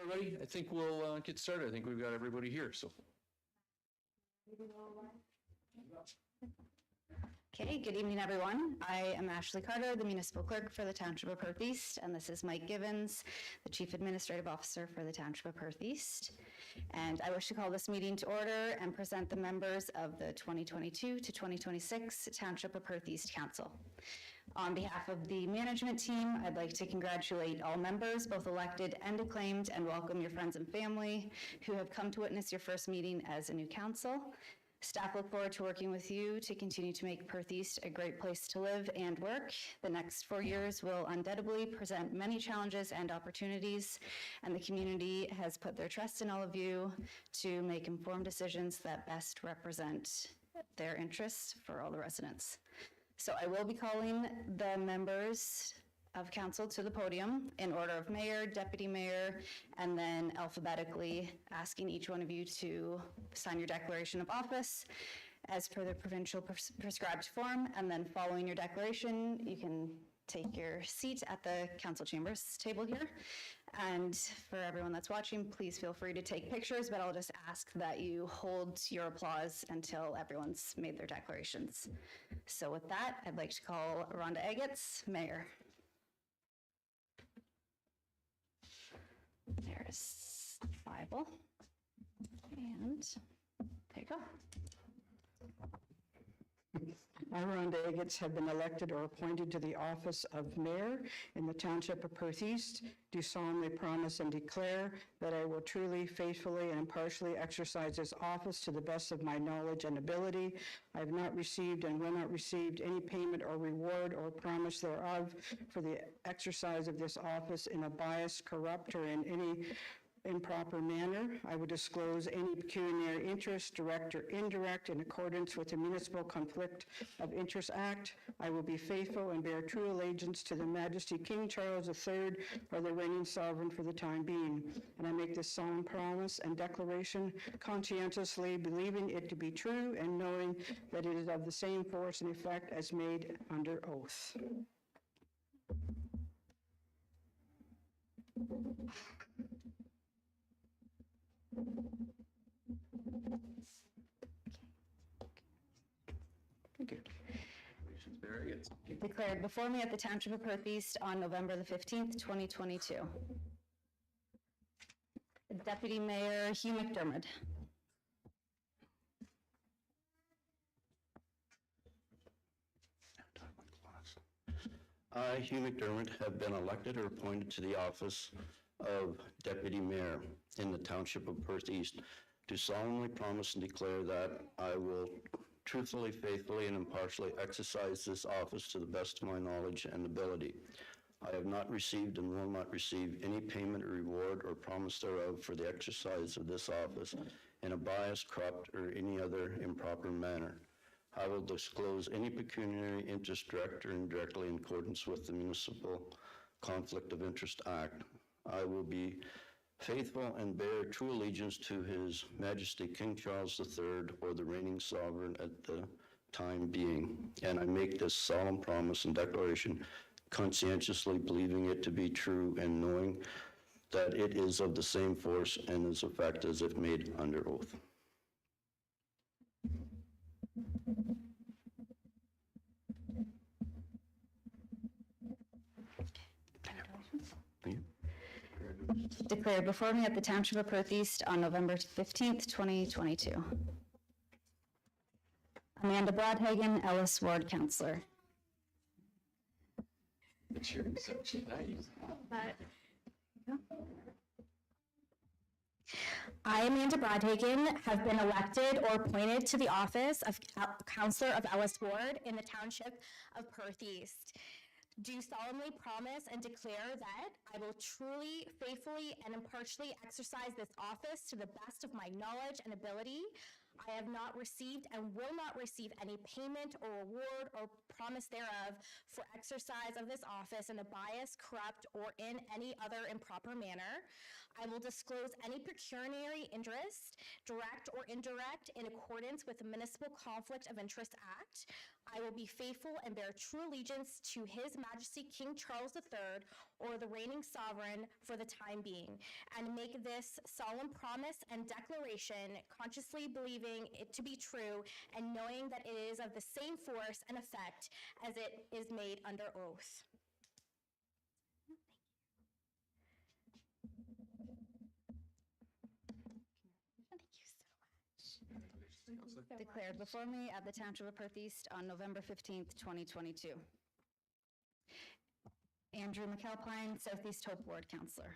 Everybody, I think we'll get started. I think we've got everybody here, so. Okay, good evening, everyone. I am Ashley Carter, the Municipal Clerk for the Township of Perth East, and this is Mike Givens, the Chief Administrative Officer for the Township of Perth East. And I wish to call this meeting to order and present the members of the 2022 to 2026 Township of Perth East Council. On behalf of the management team, I'd like to congratulate all members, both elected and acclaimed, and welcome your friends and family who have come to witness your first meeting as a new council. Staff look forward to working with you to continue to make Perth East a great place to live and work. The next 4 years will undoubtedly present many challenges and opportunities, and the community has put their trust in all of you to make informed decisions that best represent their interests for all the residents. So I will be calling the members of council to the podium in order of mayor, deputy mayor, and then alphabetically asking each one of you to sign your declaration of office as per the provincial prescribed form. And then following your declaration, you can take your seat at the council chambers table here. And for everyone that's watching, please feel free to take pictures, but I'll just ask that you hold your applause until everyone's made their declarations. So with that, I'd like to call Rhonda Agates, mayor. There's the Bible, and there you go. I, Rhonda Agates, have been elected or appointed to the office of mayor in the Township of Perth East. Do solemnly promise and declare that I will truly, faithfully, and impartially exercise this office to the best of my knowledge and ability. I have not received and will not receive any payment or reward or promise thereof for the exercise of this office in a biased, corrupt, or in any improper manner. I will disclose any pecuniary interest, direct or indirect, in accordance with the Municipal Conflict of Interest Act. I will be faithful and bear true allegiance to the Majesty King Charles III, or the reigning sovereign for the time being. And I make this solemn promise and declaration conscientiously, believing it to be true and knowing that it is of the same force and effect as made under oath. Thank you. Very good. Declared before me at the Township of Perth East on November the 15th, 2022. Deputy Mayor Hugh McDermott. I, Hugh McDermott, have been elected or appointed to the office of Deputy Mayor in the Township of Perth East. Do solemnly promise and declare that I will truthfully, faithfully, and impartially exercise this office to the best of my knowledge and ability. I have not received and will not receive any payment or reward or promise thereof for the exercise of this office in a biased, corrupt, or any other improper manner. I will disclose any pecuniary interest, direct or indirectly, in accordance with the Municipal Conflict of Interest Act. I will be faithful and bear true allegiance to His Majesty King Charles III, or the reigning sovereign at the time being. And I make this solemn promise and declaration conscientiously, believing it to be true and knowing that it is of the same force and is effect as if made under oath. Declared before me at the Township of Perth East on November 15th, 2022. Amanda Brodhagen, Ellis Ward Councillor. I, Amanda Brodhagen, have been elected or appointed to the office of Councillor of Ellis Ward in the Township of Perth East. Do solemnly promise and declare that I will truly, faithfully, and impartially exercise this office to the best of my knowledge and ability. I have not received and will not receive any payment or reward or promise thereof for exercise of this office in a biased, corrupt, or in any other improper manner. I will disclose any pecuniary interest, direct or indirect, in accordance with the Municipal Conflict of Interest Act. I will be faithful and bear true allegiance to His Majesty King Charles III, or the reigning sovereign for the time being, and make this solemn promise and declaration consciously believing it to be true and knowing that it is of the same force and effect as it is made under oath. Declared before me at the Township of Perth East on November 15th, 2022. Andrew McAlpine, Southeast Hope Ward Councillor.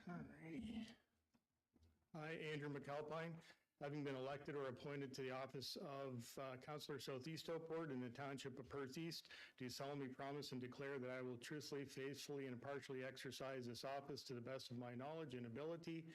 Alrighty. I, Andrew McAlpine, having been elected or appointed to the office of Councillor Southeast Hope Ward in the Township of Perth East, do solemnly promise and declare that I will truthfully, faithfully, and impartially exercise this office to the best of my knowledge and ability.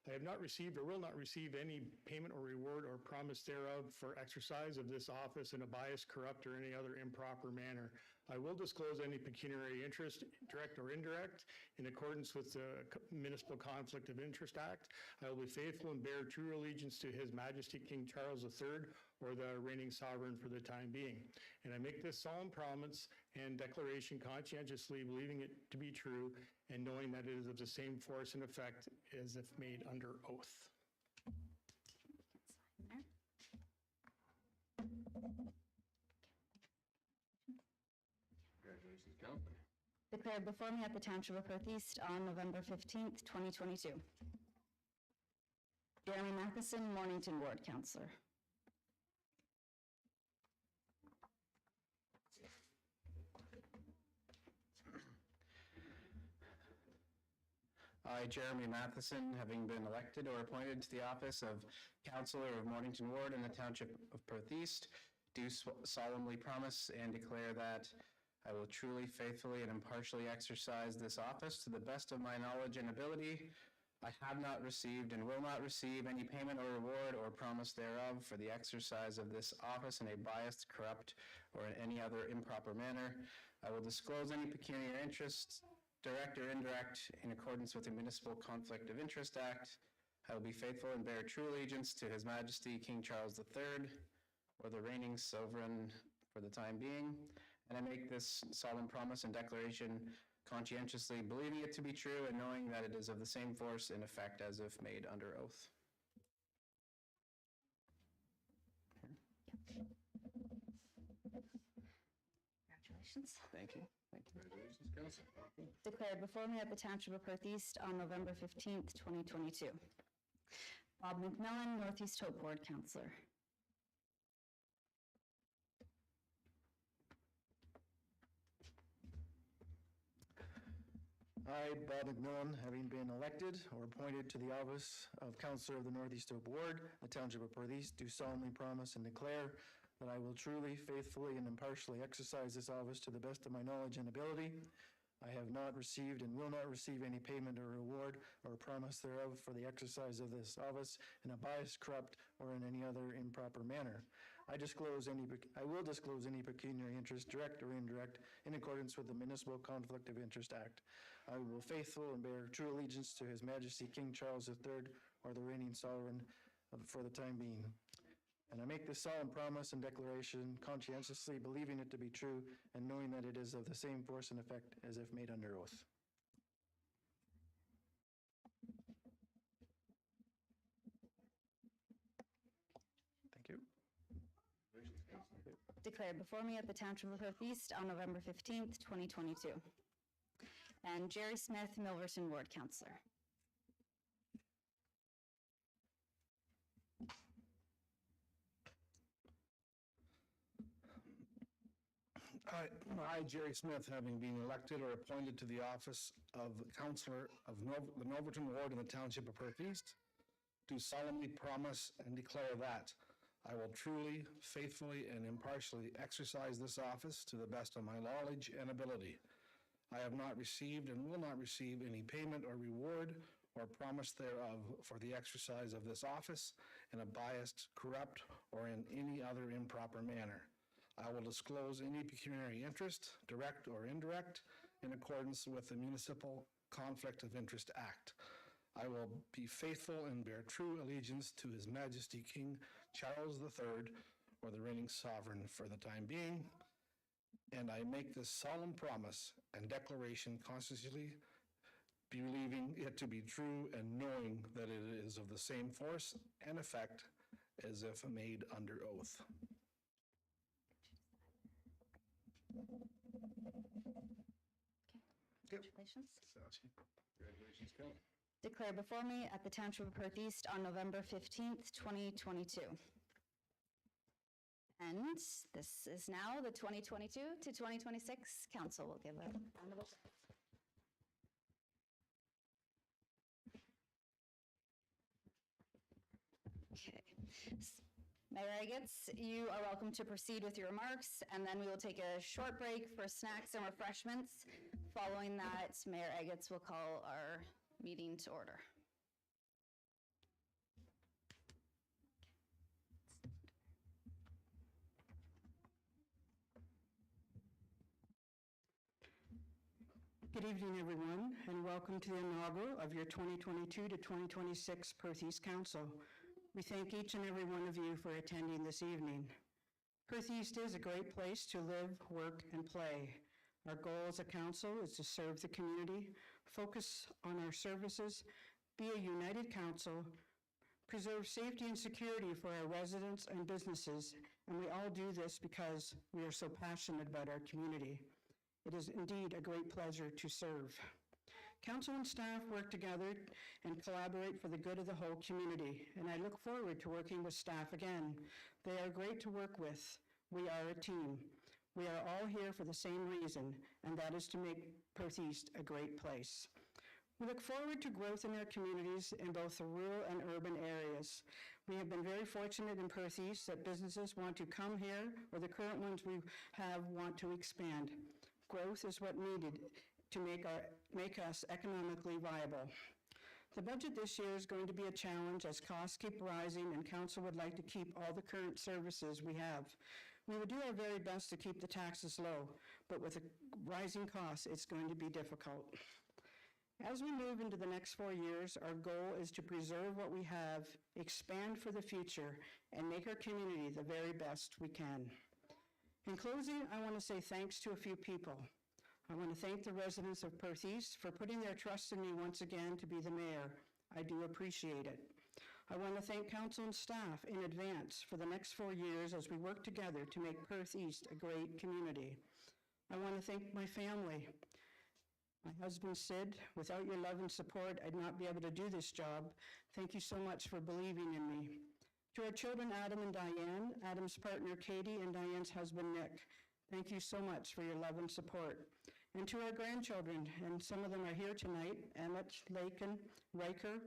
I have not received or will not receive any payment or reward or promise thereof for exercise of this office in a biased, corrupt, or any other improper manner. I will disclose any pecuniary interest, direct or indirect, in accordance with the Municipal Conflict of Interest Act. I will be faithful and bear true allegiance to His Majesty King Charles III, or the reigning sovereign for the time being. And I make this solemn promise and declaration conscientiously, believing it to be true and knowing that it is of the same force and effect as if made under oath. Congratulations, Councillor. Declared before me at the Township of Perth East on November 15th, 2022. Jeremy Matheson, Mornington Ward Councillor. I, Jeremy Matheson, having been elected or appointed to the office of Councillor of Mornington Ward in the Township of Perth East, do solemnly promise and declare that I will truly, faithfully, and impartially exercise this office to the best of my knowledge and ability. I have not received and will not receive any payment or reward or promise thereof for the exercise of this office in a biased, corrupt, or in any other improper manner. I will disclose any pecuniary interests, direct or indirect, in accordance with the Municipal Conflict of Interest Act. I will be faithful and bear true allegiance to His Majesty King Charles III, or the reigning sovereign for the time being. And I make this solemn promise and declaration conscientiously, believing it to be true and knowing that it is of the same force and effect as if made under oath. Congratulations. Thank you. Congratulations, Councillor. Declared before me at the Township of Perth East on November 15th, 2022. Bob McMillan, Northeast Hope Ward Councillor. I, Bob McMillan, having been elected or appointed to the office of Councillor of the Northeast Hope Ward, the Township of Perth East, do solemnly promise and declare that I will truly, faithfully, and impartially exercise this office to the best of my knowledge and ability. I have not received and will not receive any payment or reward or promise thereof for the exercise of this office in a biased, corrupt, or in any other improper manner. I will disclose any pecuniary interest, direct or indirect, in accordance with the Municipal Conflict of Interest Act. I will be faithful and bear true allegiance to His Majesty King Charles III, or the reigning sovereign for the time being. And I make this solemn promise and declaration conscientiously, believing it to be true and knowing that it is of the same force and effect as if made under oath. Thank you. Declared before me at the Township of Perth East on November 15th, 2022. And Jerry Smith, Milverton Ward Councillor. I, Jerry Smith, having been elected or appointed to the office of Councillor of the Milverton Ward in the Township of Perth East, do solemnly promise and declare that I will truly, faithfully, and impartially exercise this office to the best of my knowledge and ability. I have not received and will not receive any payment or reward or promise thereof for the exercise of this office in a biased, corrupt, or in any other improper manner. I will disclose any pecuniary interest, direct or indirect, in accordance with the Municipal Conflict of Interest Act. I will be faithful and bear true allegiance to His Majesty King Charles III, or the reigning sovereign for the time being, and I make this solemn promise and declaration consciously, believing it to be true and knowing that it is of the same force and effect as if made under oath. Congratulations. Congratulations, Council. Declare before me at the Township of Perth East on November 15th, 2022. And this is now the 2022 to 2026 council. We'll give a round of applause. Okay. Mayor Agates, you are welcome to proceed with your remarks, and then we will take a short break for snacks and refreshments. Following that, Mayor Agates will call our meeting to order. Good evening, everyone, and welcome to the inaugural of your 2022 to 2026 Perth East Council. We thank each and every one of you for attending this evening. Perth East is a great place to live, work, and play. Our goal as a council is to serve the community, focus on our services, be a united council, preserve safety and security for our residents and businesses, and we all do this because we are so passionate about our community. It is indeed a great pleasure to serve. Council and staff work together and collaborate for the good of the whole community, and I look forward to working with staff again. They are great to work with. We are a team. We are all here for the same reason, and that is to make Perth East a great place. We look forward to growth in our communities in both the rural and urban areas. We have been very fortunate in Perth East that businesses want to come here, or the current ones we have want to expand. Growth is what needed to make us economically viable. The budget this year is going to be a challenge as costs keep rising and council would like to keep all the current services we have. We will do our very best to keep the taxes low, but with the rising costs, it's going to be difficult. As we move into the next 4 years, our goal is to preserve what we have, expand for the future, and make our community the very best we can. In closing, I want to say thanks to a few people. I want to thank the residents of Perth East for putting their trust in me once again to be the mayor. I do appreciate it. I want to thank council and staff in advance for the next 4 years as we work together to make Perth East a great community. I want to thank my family. My husband Sid, without your love and support, I'd not be able to do this job. Thank you so much for believing in me. To our children, Adam and Diane, Adam's partner, Katie, and Diane's husband, Nick, thank you so much for your love and support. And to our grandchildren, and some of them are here tonight, Emmett, Lakin, Riker,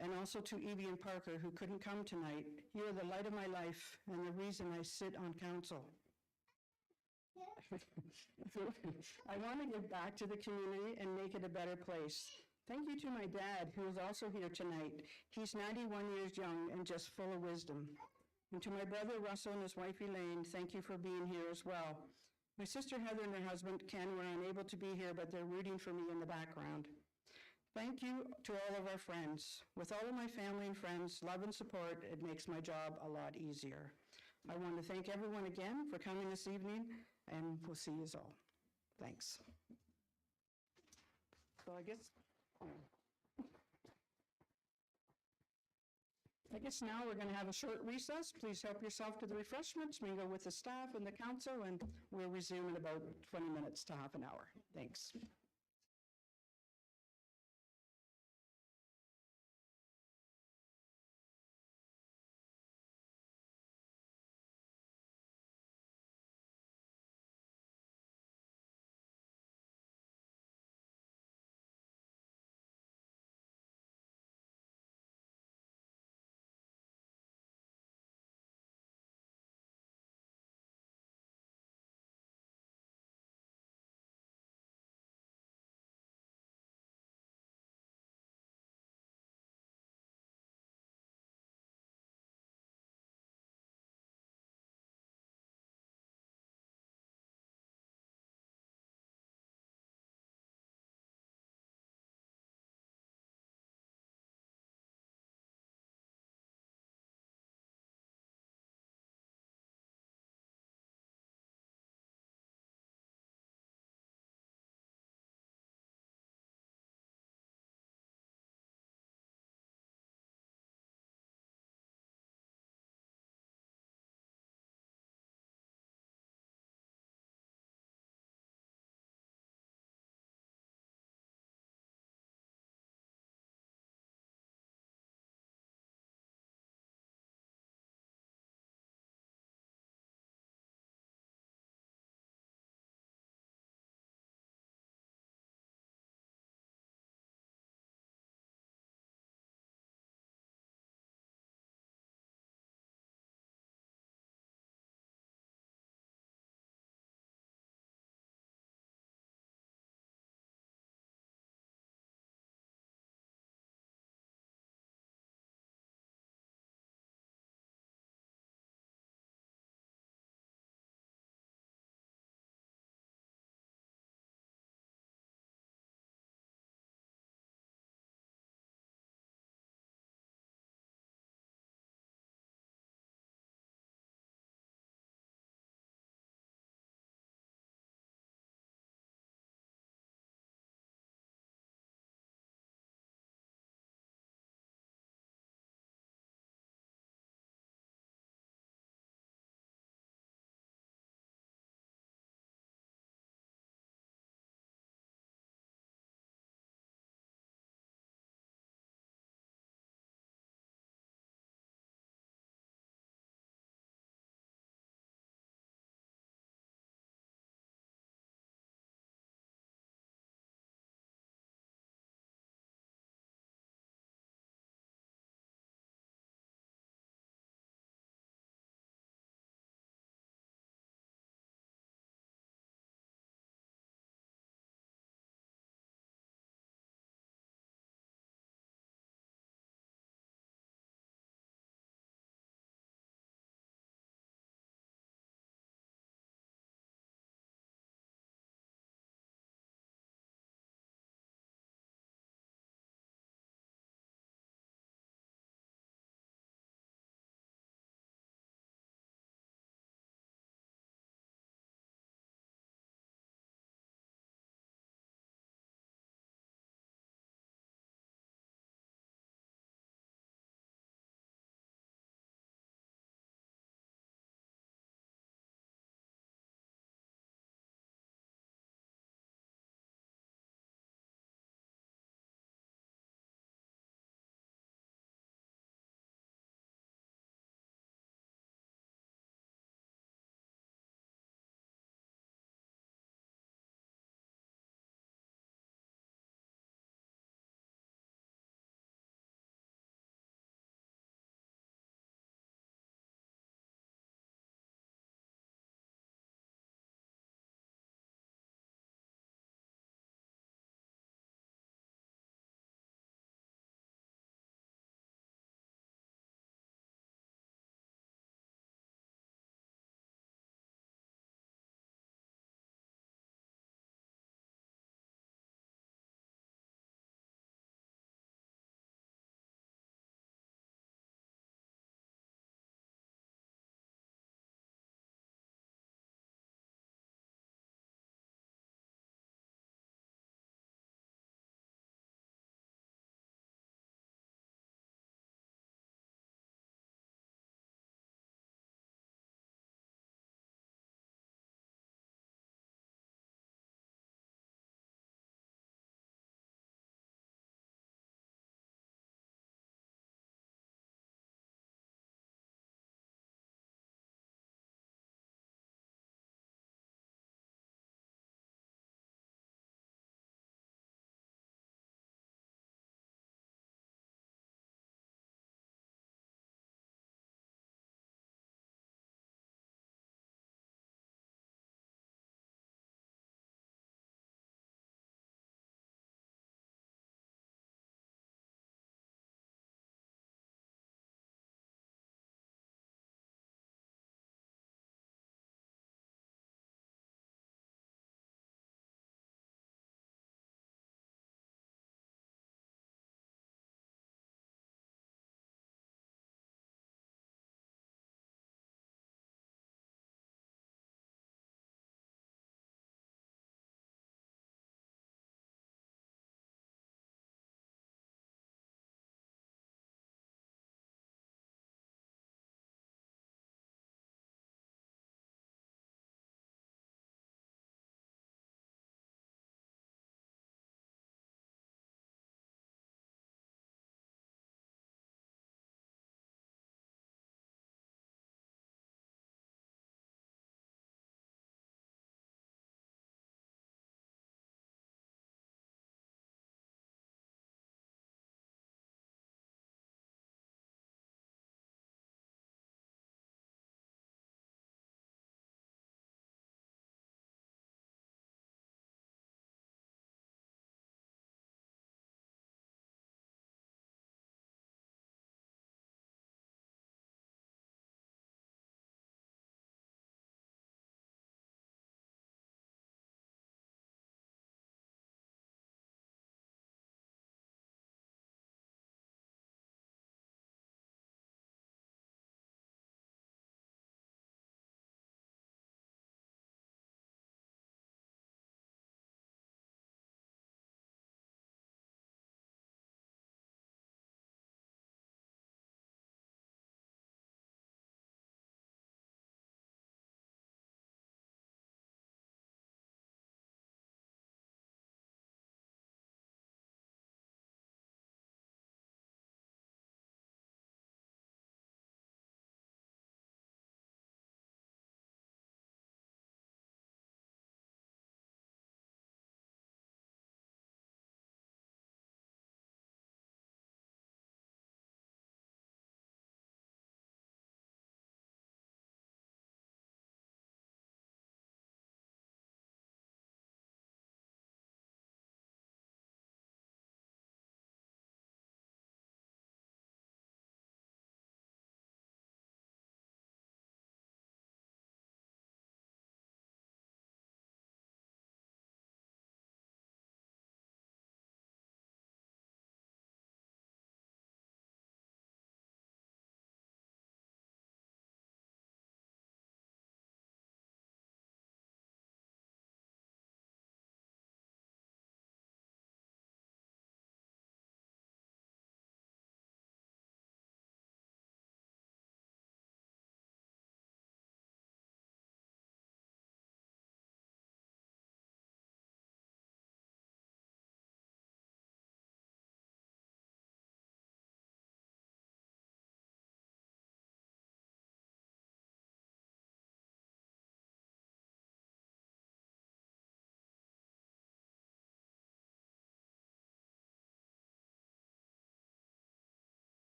and also to Evie and Parker, who couldn't come tonight. You are the light of my life and the reason I sit on council. I want to give back to the community and make it a better place. Thank you to my dad, who is also here tonight. He's 91 years young and just full of wisdom. And to my brother Russell and his wife Elaine, thank you for being here as well. My sister Heather and her husband Ken were unable to be here, but they're rooting for me in the background. Thank you to all of our friends. With all of my family and friends, love and support, it makes my job a lot easier. I want to thank everyone again for coming this evening, and we'll see you all. Thanks. So I guess now we're going to have a short recess. Please help yourself to the refreshments, mingle with the staff and the council, and we'll resume in about 20 minutes to half an hour. Thanks.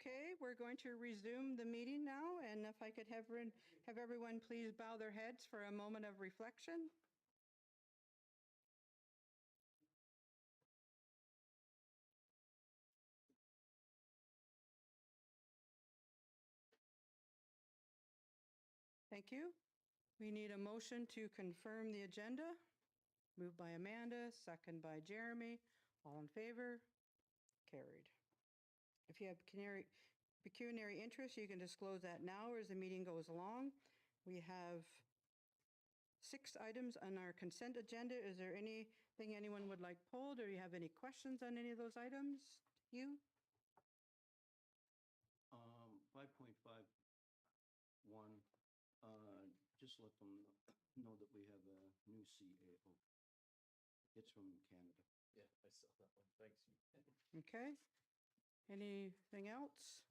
Okay, we're going to resume the meeting now, and if I could have everyone please bow their heads for a moment of reflection. Thank you. We need a motion to confirm the agenda. Moved by Amanda, second by Jeremy. All in favor? Carried. If you have pecuniary interest, you can disclose that now as the meeting goes along. We have 6 items on our consent agenda. Is there anything anyone would like pulled, or do you have any questions on any of those items? You? 5.51, just let them know that we have a new CAO. It's from Canada. Yeah, I saw that one. Thanks. Okay. Anything else?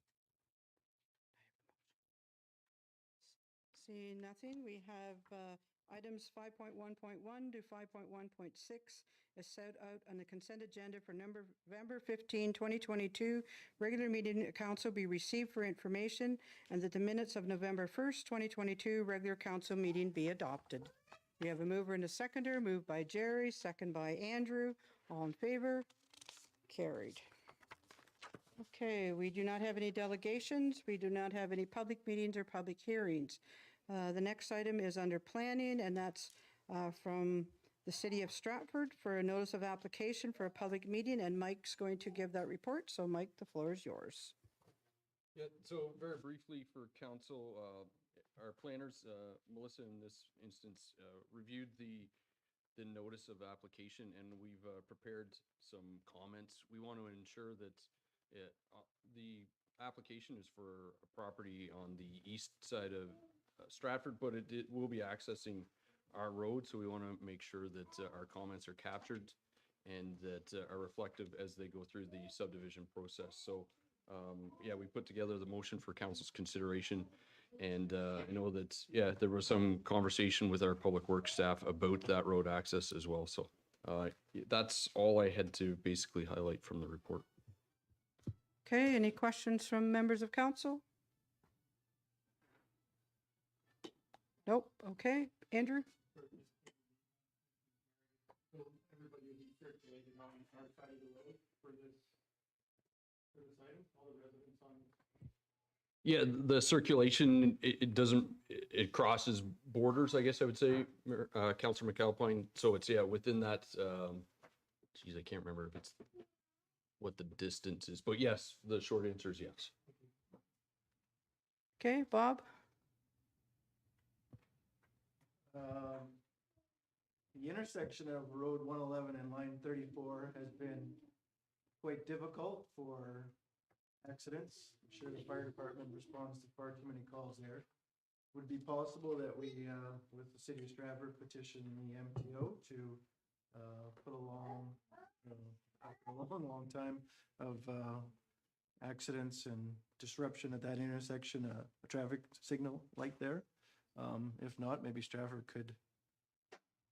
Seeing nothing, we have items 5.1.1 to 5.1.6 is set out on the consent agenda for November 15, 2022. Regular meeting of council be received for information, and that the minutes of November 1st, 2022 regular council meeting be adopted. We have a mover and a seconder, moved by Jerry, second by Andrew. All in favor? Carried. Okay, we do not have any delegations. We do not have any public meetings or public hearings. The next item is under planning, and that's from the City of Stratford for a notice of application for a public meeting, and Mike's going to give that report. So Mike, the floor is yours. Yeah, so very briefly for council, our planners, Melissa in this instance, reviewed the notice of application, and we've prepared some comments. We want to ensure that the application is for a property on the east side of Stratford, but it will be accessing our road, so we want to make sure that our comments are captured and that are reflective as they go through the subdivision process. So yeah, we put together the motion for council's consideration, and I know that, yeah, there was some conversation with our public works staff about that road access as well. So that's all I had to basically highlight from the report. Okay, any questions from members of council? Nope. Okay, Andrew? Everybody will be circulated on our side of the road for this item, all the residents on. Yeah, the circulation, it doesn't, it crosses borders, I guess I would say, Councilor McAlpine. So it's, yeah, within that, geez, I can't remember if it's what the distance is, but yes, the short answer is yes. Okay, Bob? The intersection of Road 111 and Line 34 has been quite difficult for accidents. I'm sure the fire department responds to far too many calls there. Would it be possible that we, with the City of Stratford, petition the MTO to put a long time of accidents and disruption at that intersection, a traffic signal light there? If not, maybe Stratford could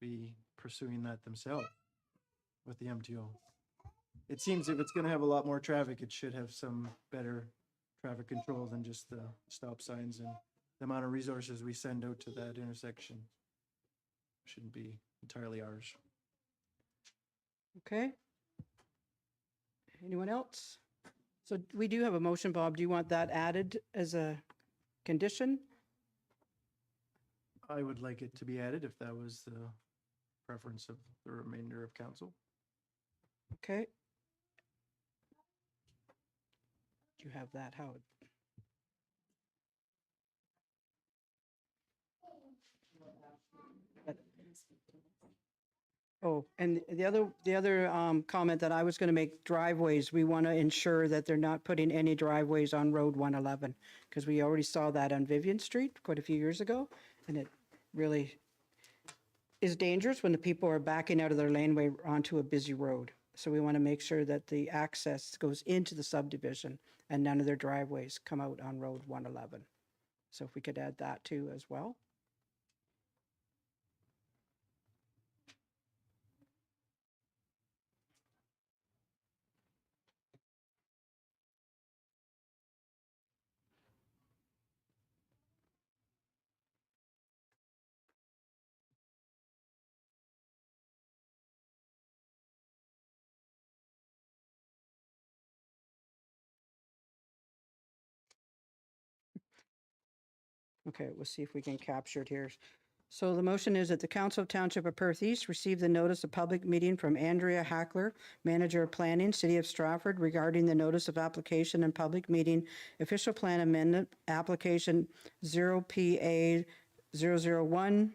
be pursuing that themselves with the MTO. It seems if it's going to have a lot more traffic, it should have some better traffic control than just the stop signs, and the amount of resources we send out to that intersection shouldn't be entirely ours. Okay. Anyone else? So we do have a motion, Bob. Do you want that added as a condition? I would like it to be added if that was the preference of the remainder of council. Okay. Do you have that, Howard? Oh, and the other comment that I was going to make, driveways, we want to ensure that they're not putting any driveways on Road 111, because we already saw that on Vivian Street quite a few years ago, and it really is dangerous when the people are backing out of their laneway onto a busy road. So we want to make sure that the access goes into the subdivision and none of their driveways come out on Road 111. So if we could add that too as well. Okay, we'll see if we can capture it here. So the motion is that the Council of Township of Perth East receive the notice of public meeting from Andrea Hackler, Manager of Planning, City of Stratford, regarding the notice of application and public meeting, official plan amendment, application 0PA 001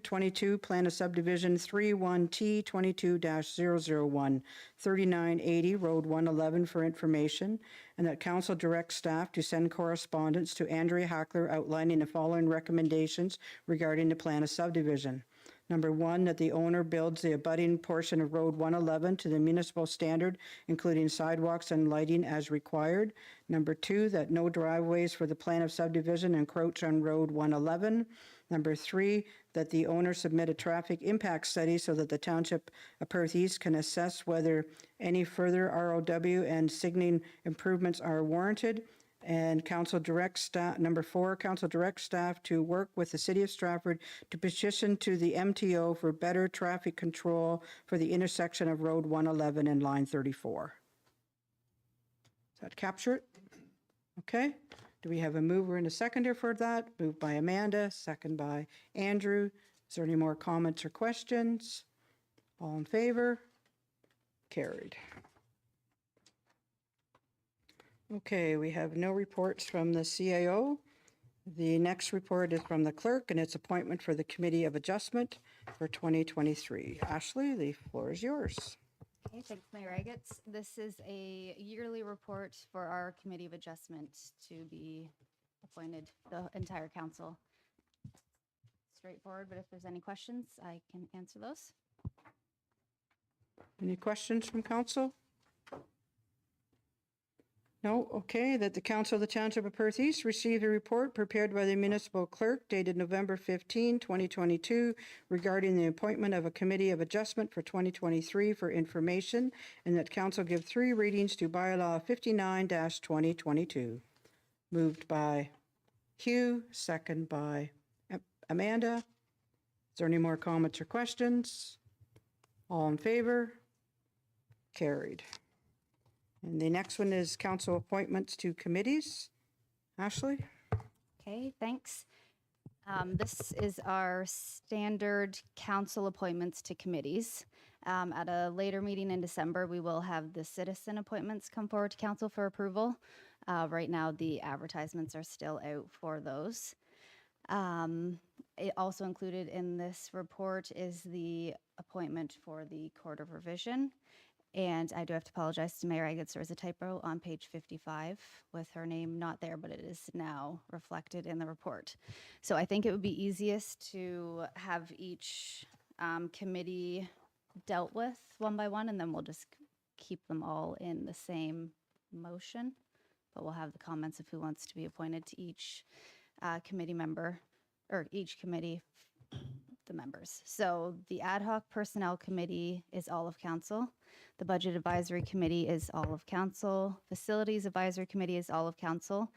22, Plan of Subdivision 31T 22-001, 3980 Road 111 for information, and that council directs staff to send correspondence to Andrea Hackler outlining the following recommendations regarding the Plan of Subdivision. Number 1, that the owner builds the abutting portion of Road 111 to the municipal standard, including sidewalks and lighting as required. Number 2, that no driveways for the Plan of Subdivision encroach on Road 111. Number 3, that the owner submit a traffic impact study so that the Township of Perth East can assess whether any further ROW and signaling improvements are warranted. And council directs staff, number 4, council directs staff to work with the City of Stratford to petition to the MTO for better traffic control for the intersection of Road 111 and Line 34. Does that capture it? Okay. Do we have a mover and a seconder for that? Moved by Amanda, second by Andrew. Is there any more comments or questions? All in favor? Carried. Okay, we have no reports from the CAO. The next report is from the clerk, and it's appointment for the Committee of Adjustment for 2023. Ashley, the floor is yours. Okay, thanks, Mayor Agates. This is a yearly report for our Committee of Adjustment to be appointed, the entire council. Straightforward, but if there's any questions, I can answer those. Any questions from council? No? Okay, that the Council of the Township of Perth East received a report prepared by the municipal clerk dated November 15, 2022, regarding the appointment of a Committee of Adjustment for 2023 for information, and that council give 3 readings to bylaw 59-2022. Moved by Hugh, second by Amanda. Is there any more comments or questions? All in favor? Carried. And the next one is council appointments to committees. Ashley? Okay, thanks. This is our standard council appointments to committees. At a later meeting in December, we will have the citizen appointments come forward to council for approval. Right now, the advertisements are still out for those. It also included in this report is the appointment for the Court of Revision. And I do have to apologize to Mayor Agates. There was a typo on page 55 with her name not there, but it is now reflected in the report. So I think it would be easiest to have each committee dealt with one by one, and then we'll just keep them all in the same motion. But we'll have the comments of who wants to be appointed to each committee member, or each committee, the members. So the Ad Hoc Personnel Committee is all of council. The Budget Advisory Committee is all of council. Facilities Advisory Committee is all of council.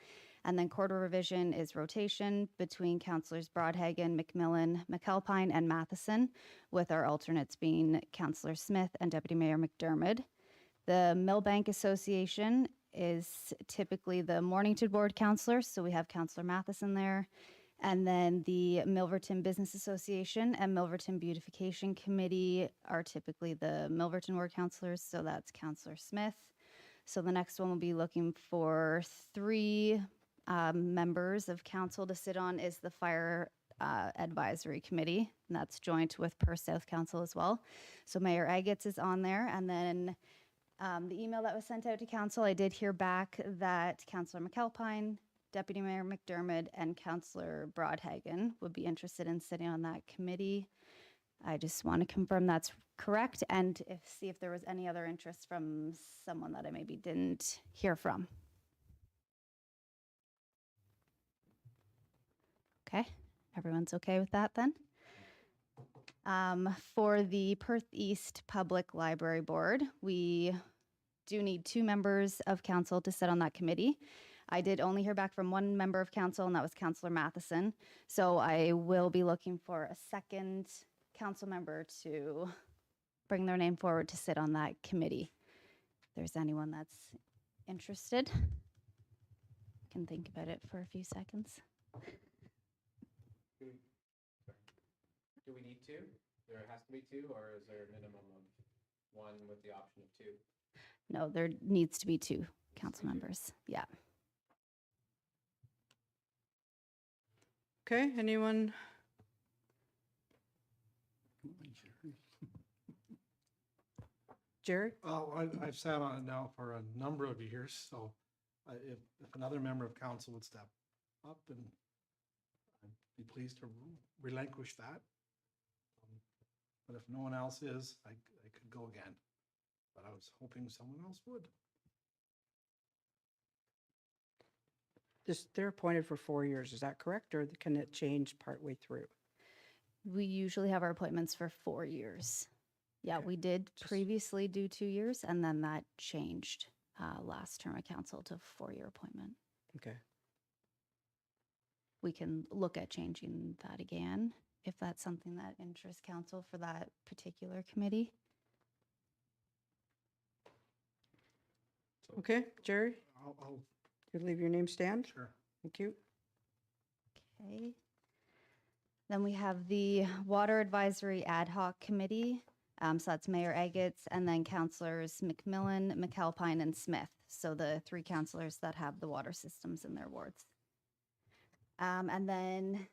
And then Court of Revision is rotation between Councilors Broadhagen, McMillan, McAlpine, and Matheson, with our alternates being Councilor Smith and Deputy Mayor McDermott. The Millbank Association is typically the Mornington Board councilors, so we have Councilor Matheson there. And then the Milverton Business Association and Milverton Beautification Committee are typically the Milverton Ward councilors, so that's Councilor Smith. So the next one we'll be looking for 3 members of council to sit on is the Fire Advisory Committee, and that's joint with Perth South Council as well. So Mayor Agates is on there, and then the email that was sent out to council, I did hear back that Councilor McAlpine, Deputy Mayor McDermott, and Councilor Broadhagen would be interested in sitting on that committee. I just want to confirm that's correct and see if there was any other interest from someone that I maybe didn't hear from. Okay, everyone's okay with that then? For the Perth East Public Library Board, we do need 2 members of council to sit on that committee. I did only hear back from 1 member of council, and that was Councilor Matheson. So I will be looking for a second council member to bring their name forward to sit on that committee. If there's anyone that's interested, I can think about it for a few seconds. Do we need two? There has to be two, or is there a minimum of one with the option of two? No, there needs to be 2 council members. Yeah. Okay, anyone? Jerry? Oh, I've sat on it now for a number of years, so if another member of council would step up, and I'd be pleased to relinquish that. But if no one else is, I could go again. But I was hoping someone else would. They're appointed for 4 years, is that correct? Or can it change partway through? We usually have our appointments for 4 years. Yeah, we did previously do 2 years, and then that changed last term of council to 4-year appointment. Okay. We can look at changing that again if that's something that interests council for that particular committee. Okay, Jerry, I'll you leave your name stand? sure. Thank you. Okay. Then we have the Water Advisory Ad Hoc Committee. So that's Mayor Agates and then councilors McMillan, McAlpine, and Smith. So the 3 councilors that have the water systems in their wards. And then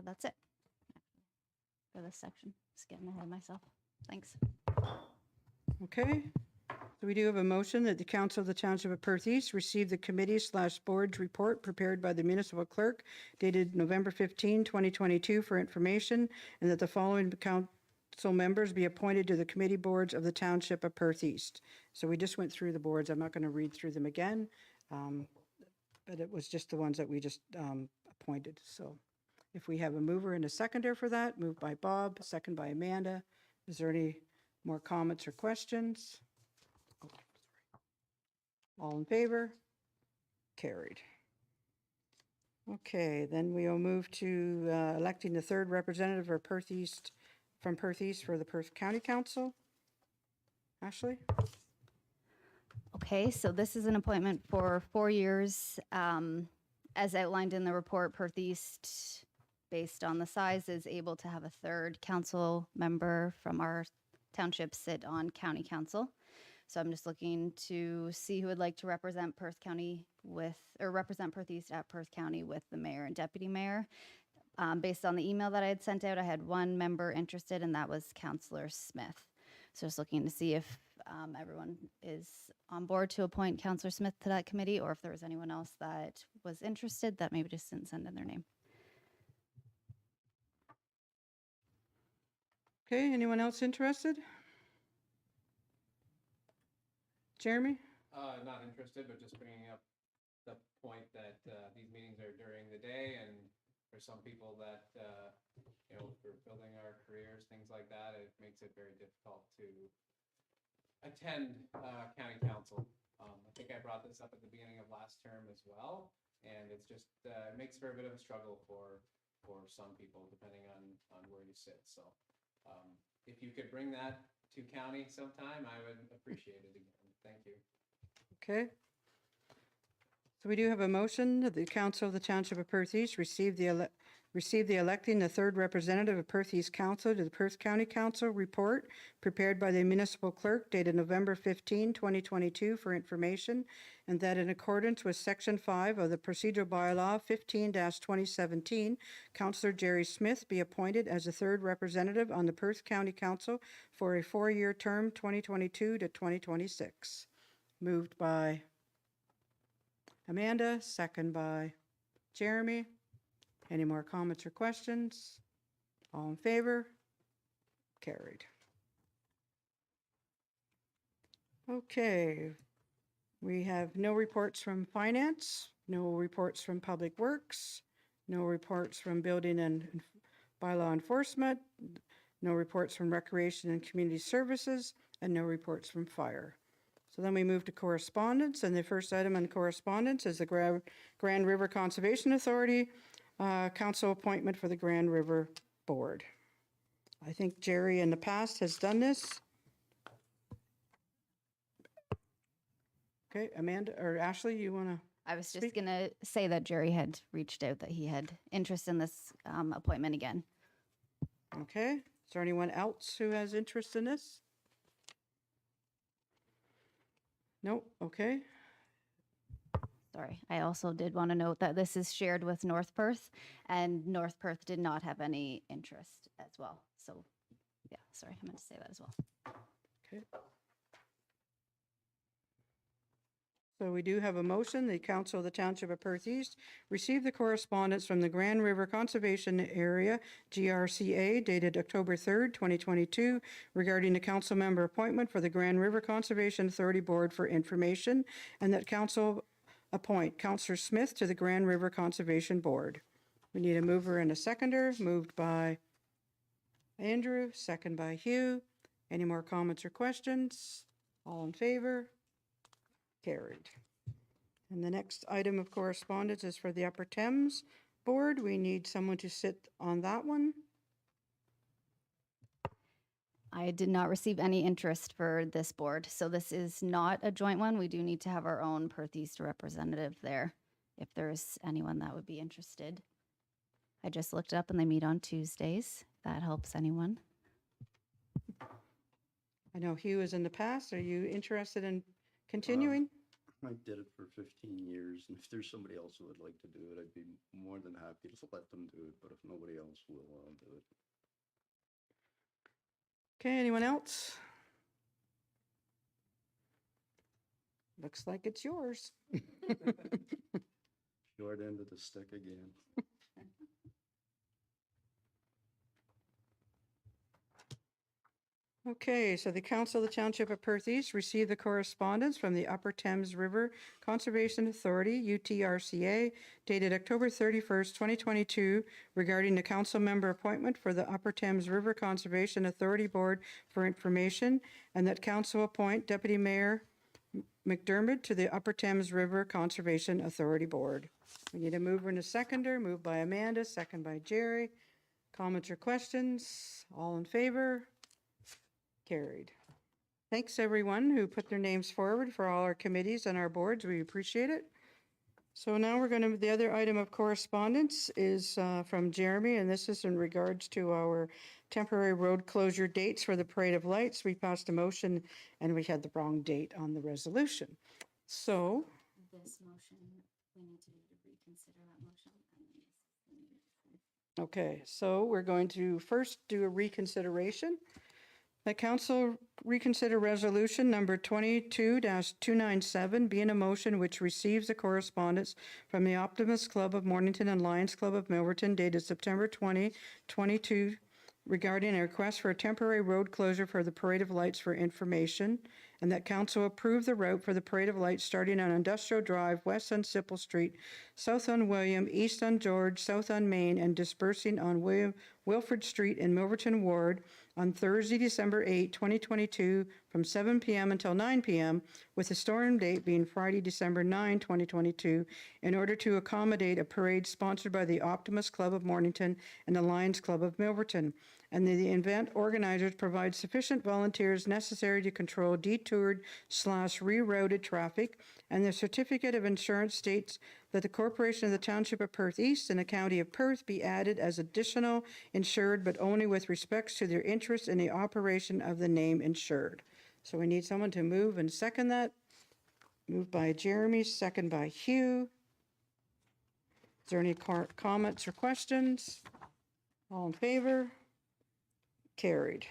that's it for this section. Just getting ahead of myself. Thanks. Okay, so we do have a motion that the Council of the Township of Perth East receive the committee/board's report prepared by the municipal clerk dated November 15, 2022 for information, and that the following council members be appointed to the committee boards of the Township of Perth East. So we just went through the boards. I'm not going to read through them again, but it was just the ones that we just appointed. So if we have a mover and a seconder for that, moved by Bob, second by Amanda. Is there any more comments or questions? All in favor? Carried. Okay, then we will move to electing the 3rd representative for Perth East, from Perth East for the Perth County Council. Ashley? Okay, so this is an appointment for 4 years. As outlined in the report, Perth East, based on the size, is able to have a 3rd council member from our township sit on county council. So I'm just looking to see who would like to represent Perth County represent Perth East at Perth County with the mayor and deputy mayor. Based on the email that I had sent out, I had 1 member interested, and that was Councillor Smith. So just looking to see if everyone is on board to appoint Councillor Smith to that committee, or if there was anyone else that was interested that maybe just didn't send in their name. Okay, anyone else interested? Jeremy? Not interested, but just bringing up the point that these meetings are during the day, and for some people that, for building our careers, things like that, it makes it very difficult to attend county council. I think I brought this up at the beginning of last term as well, and it's just, it makes for a bit of a struggle for some people, depending on where you sit. So if you could bring that to county sometime, I would appreciate it again. Thank you. Okay. So we do have a motion that the Council of the Township of Perth East receive the electing the 3rd representative of Perth East Council to the Perth County Council report prepared by the municipal clerk dated November 15, 2022 for information, and that in accordance with Section 5 of the Procedural Bylaw 15-2017, Councillor Jerry Smith be appointed as the 3rd representative on the Perth County Council for a 4-year term, 2022 to 2026. Moved by Amanda, second by Jeremy. Any more comments or questions? All in favor? Carried. Okay, we have no reports from finance, no reports from public works, no reports from building and bylaw enforcement, no reports from recreation and community services, and no reports from fire. So then we move to correspondence, and the first item on correspondence is the Grand River Conservation Authority council appointment for the Grand River Board. I think Jerry in the past has done this. Okay, Amanda or Ashley, you want to I was just going to say that Jerry had reached out that he had interest in this appointment again. Okay. Is there anyone else who has interest in this? Nope. Okay. Sorry. I also did want to note that this is shared with North Perth, and North Perth did not have any interest as well. So, yeah, sorry, I meant to say that as well. Okay. So we do have a motion. The Council of the Township of Perth East received the correspondence from the Grand River Conservation Area, GRCA, dated October 3rd, 2022, regarding the council member appointment for the Grand River Conservation Authority Board for information, and that council appoint Councillor Smith to the Grand River Conservation Board. We need a mover and a seconder. Moved by Andrew, second by Hugh. Any more comments or questions? All in favor? Carried. And the next item of correspondence is for the Upper Thames Board. We need someone to sit on that one. I did not receive any interest for this board, so this is not a joint one. We do need to have our own Perth East representative there, if there's anyone that would be interested. I just looked it up and they meet on Tuesdays. If that helps anyone. I know Hugh is in the past. Are you interested in continuing? I did it for 15 years, and if there's somebody else who would like to do it, I'd be more than happy to let them do it, but if nobody else will, I'll do it. Okay, anyone else? Looks like it's yours. Short end of the stick again. Okay, so the Council of the Township of Perth East received the correspondence from the Upper Thames River Conservation Authority, UTRCA, dated October 31st, 2022, regarding the council member appointment for the Upper Thames River Conservation Authority Board for information, and that council appoint Deputy Mayor McDermott to the Upper Thames River Conservation Authority Board. We need a mover and a seconder. Moved by Amanda, second by Jerry. Comments or questions? All in favor? Carried. Thanks, everyone who put their names forward for all our committees and our boards. We appreciate it. So now the other item of correspondence is from Jeremy, and this is in regards to our temporary road closure dates for the Parade of Lights. We passed a motion and we had the wrong date on the resolution. So. This motion, we need to reconsider that motion. Okay, so we're going to first do a reconsideration. The council reconsider resolution number 22-297 being a motion which receives the correspondence from the Optimist Club of Mornington and Lions Club of Milverton dated September 2022 regarding a request for a temporary road closure for the Parade of Lights for information, and that council approve the route for the Parade of Lights starting on Industrial Drive, west on Sipple Street, south on William, east on George, south on Main, and dispersing on Wilford Street in Milverton Ward on Thursday, December 8, 2022, from 7 p.m. until 9 p.m., with the storm date being Friday, December 9, 2022, in order to accommodate a parade sponsored by the Optimist Club of Mornington and the Lions Club of Milverton, and the event organizers provide sufficient volunteers necessary to control detoured/rerouted traffic, and the certificate of insurance states that the Corporation of the Township of Perth East and the County of Perth be added as additional insured, but only with respects to their interest in the operation of the name insured. So we need someone to move and second that. Moved by Jeremy, second by Hugh. Is there any comments or questions? All in favor? Carried.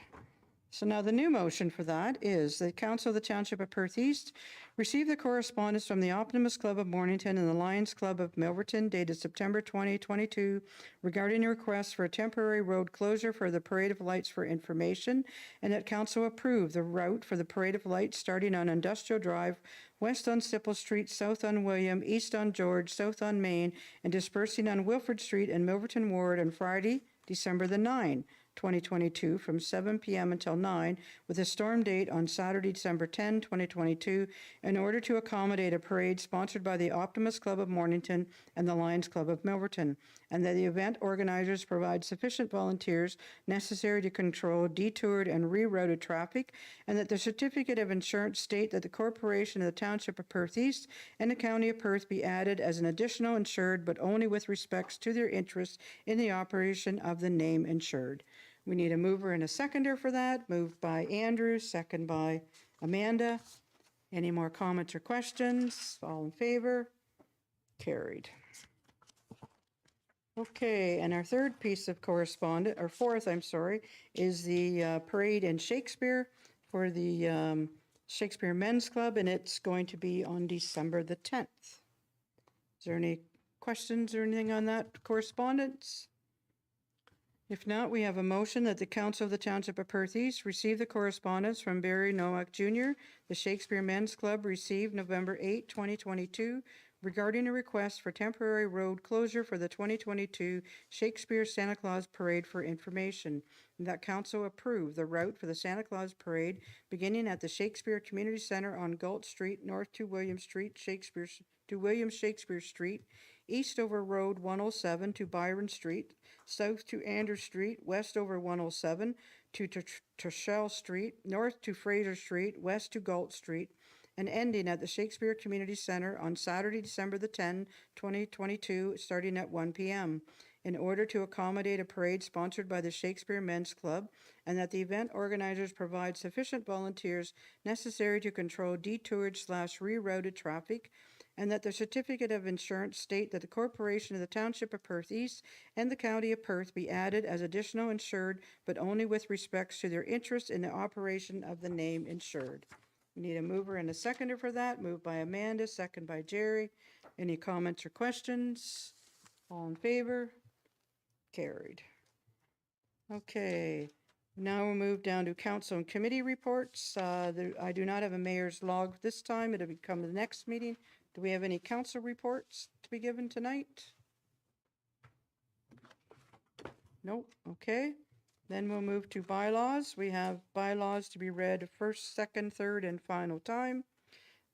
So now the new motion for that is the Council of the Township of Perth East received the correspondence from the Optimist Club of Mornington and the Lions Club of Milverton dated September 2022 regarding a request for a temporary road closure for the Parade of Lights for information, and that council approved the route for the Parade of Lights starting on Industrial Drive, west on Sipple Street, south on William, east on George, south on Main, and dispersing on Wilford Street and Milverton Ward on Friday, December the 9th, 2022, from 7 p.m. until 9, with a storm date on Saturday, December 10, 2022, in order to accommodate a parade sponsored by the Optimist Club of Mornington and the Lions Club of Milverton, and that the event organizers provide sufficient volunteers necessary to control detoured and rerouted traffic, and that the certificate of insurance state that the Corporation of the Township of Perth East and the County of Perth be added as an additional insured, but only with respects to their interest in the operation of the name insured. We need a mover and a seconder for that. Moved by Andrew, second by Amanda. Any more comments or questions? All in favor? Carried. Okay, and our third piece of correspondence, or fourth, I'm sorry, is the parade in Shakespeare for the Shakespeare Men's Club, and it's going to be on December the 10th. Is there any questions or anything on that correspondence? If not, we have a motion that the Council of the Township of Perth East receive the correspondence from Barry Nowak Jr., the Shakespeare Men's Club received November 8, 2022, regarding a request for temporary road closure for the 2022 Shakespeare Santa Claus Parade for information, and that Council approve the route for the Santa Claus Parade beginning at the Shakespeare Community Center on Galt Street, north to William Street, William Shakespeare Street, east over Road 107 to Byron Street, south to Andrew Street, west over 107 to Tershell Street, north to Fraser Street, west to Galt Street, and ending at the Shakespeare Community Center on Saturday, December the 10, 2022, starting at 1 p.m., in order to accommodate a parade sponsored by the Shakespeare Men's Club, and that the event organizers provide sufficient volunteers necessary to control detoured/rerouted traffic, and that the certificate of insurance state that the Corporation of the Township of Perth East and the County of Perth be added as additional insured, but only with respects to their interest in the operation of the name insured. We need a mover and a seconder for that. Moved by Amanda, second by Jerry. Any comments or questions? All in favor? Carried. Okay. Now we'll move down to council and committee reports. I do not have a mayor's log this time. It'll become the next meeting. Do we have any council reports to be given tonight? Nope. Okay. Then we'll move to bylaws. We have bylaws to be read first, second, third, and final time.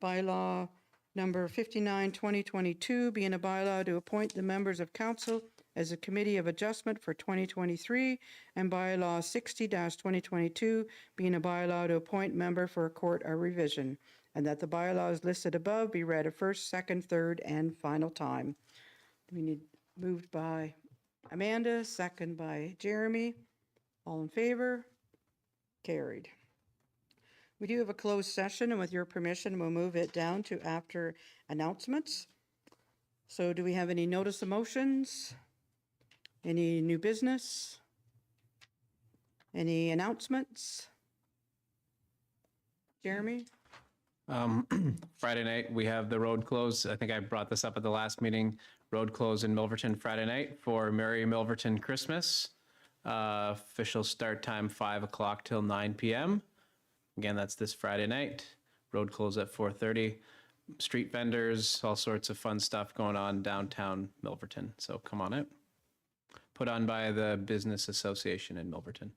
Bylaw number 59, 2022, being a bylaw to appoint the members of council as a committee of adjustment for 2023, and bylaw 60-2022, being a bylaw to appoint member for a court or revision, and that the bylaws listed above be read a first, second, third, and final time. We need moved by Amanda, second by Jeremy. All in favor? Carried. We do have a closed session, and with your permission, we'll move it down to after announcements. So do we have any notice of motions? Any new business? Any announcements? Jeremy? Friday night, we have the road close. I think I brought this up at the last meeting. Road close in Milverton Friday night for Merry Milverton Christmas. Official start time 5 o'clock till 9 p.m. Again, that's this Friday night. Road close at 4:30. Street vendors, all sorts of fun stuff going on downtown Milverton. So come on out. Put on by the Business Association in Milverton.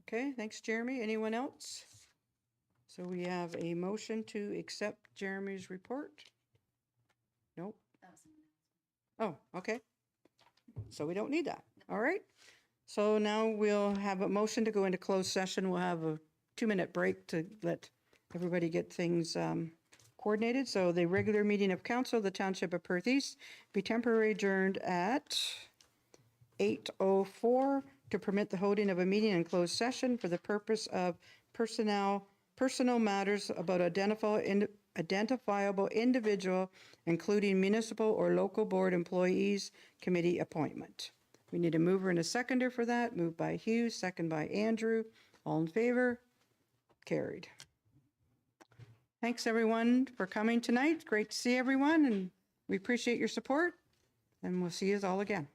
Okay, thanks, Jeremy. Anyone else? So we have a motion to accept Jeremy's report. Nope. Oh, okay. So we don't need that. All right. So now we'll have a motion to go into closed session. We'll have a 2-minute break to let everybody get things coordinated. So the regular meeting of council of the Township of Perth East be temporarily adjourned at 8:04 to permit the holding of a meeting in closed session for the purpose of personal matters about identifiable individual, including municipal or local board employees, committee appointment. We need a mover and a seconder for that. Moved by Hughes, second by Andrew. All in favor? Carried. Thanks, everyone, for coming tonight. Great to see everyone, and we appreciate your support, and we'll see you all again.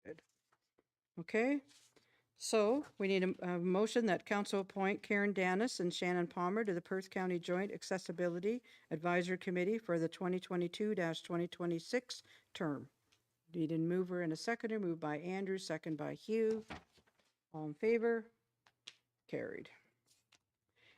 Good. Okay, so we need a motion that council appoint Karen Danis and Shannon Palmer to the Perth County Joint Accessibility Advisory Committee for the 2022-2026 term. Need a mover and a seconder, moved by Andrew, second by Hugh. All in favor? Carried.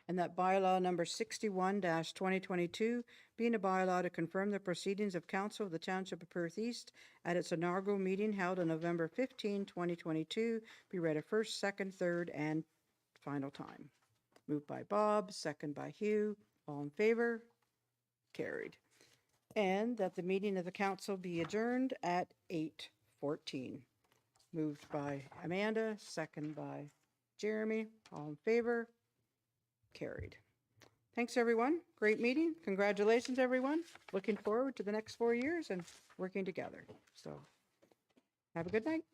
And that bylaw number 61-2022, being a bylaw to confirm the proceedings of Council of the Township of Perth East at its inaugural meeting held on November 15, 2022, be read a first, second, third, and final time. Moved by Bob, second by Hugh. All in favor? Carried. And that the meeting of the council be adjourned at 8:14. Moved by Amanda, second by Jeremy. All in favor? Carried. Thanks, everyone. Great meeting. Congratulations, everyone. Looking forward to the next 4 years and working together. So have a good night.